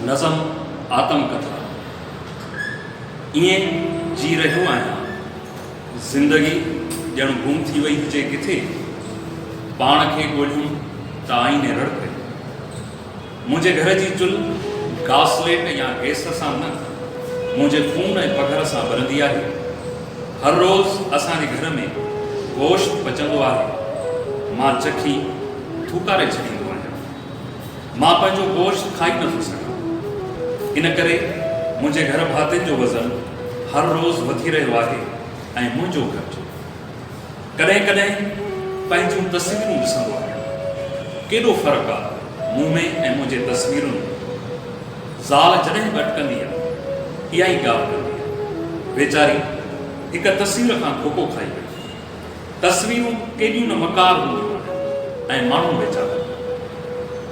नज़म आत्मकथा ईअं जी रहियो आहियां। ज़िंदगी ॼण गुम थी वई हुजे किथे, पाण खे ॻोल्हियूं त आईने रड़ कई। मुंहिंजे घर जी चुल्ह घासलेट या गैस सां न, मुंहिंजे खून ऐं पघर सां ॿरंदी आहे। हर रोज़ु असांजे घर में गोश्त पचंदो आहे, मां चखी थूकारे छॾींदो आहियां। मां पंहिंजो गोश्त खाई नथो सघां, इन करे मुंहिंजे घर भातियुनि जो वज़न हर रोज़ु वधी रहियो आहे ऐं मुंहिंजो घटि। कॾहिं कॾहिं पंहिंजूं तस्वीरूं ॾिसंदो आहियां, केॾो फ़र्क़ु आहे मूं में ऐं मुंहिंजे तस्वीरुनि में। ज़ाल जॾहिं बि अटकंदी आहे, इहा ई ॻाल्हि कंदी आहे, वेचारी हिकु तस्वीर खां खोको खाई वई। तस्वीरूं केॾियूं न मकार हूंदियूं आहिनि ऐं माण्हू वेचारा।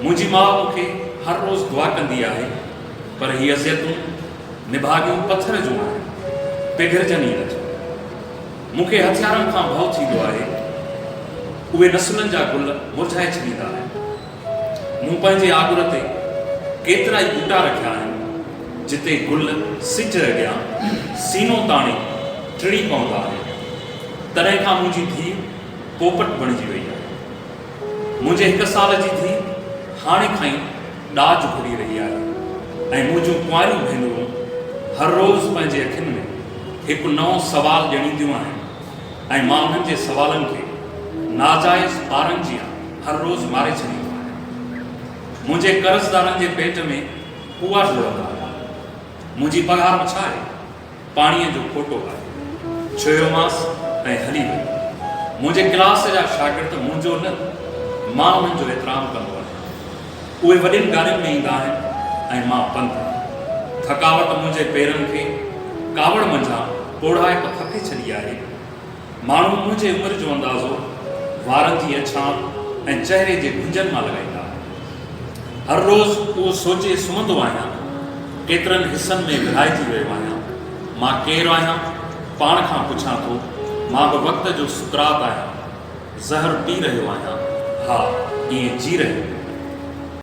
मुंहिंजी माउ मूंखे हर रोज़ु दुआ कंदी आहे, पर हीअ अज़ियतूं निभागियूं पथर जूं आहिनि, पिघिरजनि ई नथियूं। मूंखे हथियारनि खां भउ थींदो आहे, उहे नसुलनि जा गुल मुरझाए छॾींदा आहिनि। मूं पंहिंजे आगुर ते केतिरा ई ॿूटा रखिया आहिनि, जिते गुल सिज अॻियां सीनो ताणी टिड़ी पवंदा आहिनि। तॾहिं खां मुंहिंजी धीउ पोपट बणिजी वई आहे। मुंहिंजे 1 साल जी धीउ हाणे खां ई ॾाज घुरी रही आहे ऐं मुंहिंजूं कुंवारियूं भेनरूं हर रोज़ु पंहिंजे अखियुनि में हिकु नओं सवाल ॼणींदियूं आहिनि ऐं मां उन्हनि जे सवालनि खे नाजाइज़ ॿारनि जी हर रोज़ु मारे छॾींदो आहियां। मुंहिंजे कर्ज़दारनि जे पेट में कुआ जुड़ंदा आहिनि। मुंहिंजी पघार छा आहे? पाणीअ जो खोटो आहे, चयोमांसि ऐं हली वई। मुंहिंजे क्लास जा शागिर्द मुंहिंजो न, मां उन्हनि जो एतिराम कंदो आहियां। उहे वॾियुनि गाॾियुनि में ईंदा आहिनि ऐं मां पंधु। थकावट मुंहिंजे पेरनि खे कावड़ मंझां पोढ़ाए थके छॾी आहे। माण्हू मुंहिंजे उमिरि जो अंदाज़ो वारनि जी अछां ऐं चहिरे जे गुंजनि मां लॻाईंदा आहिनि। हर रोज़ु उहो सोचे सुम्हंदो आहियां, केतिरनि हिसनि में विराइजी वियो आहियां। मां केरु आहियां पाण खां पुछां थो। मां बि वक़्त जो सुकरात आहियां, ज़हर पी रहियो आहियां, हा ईअं जी रहियो।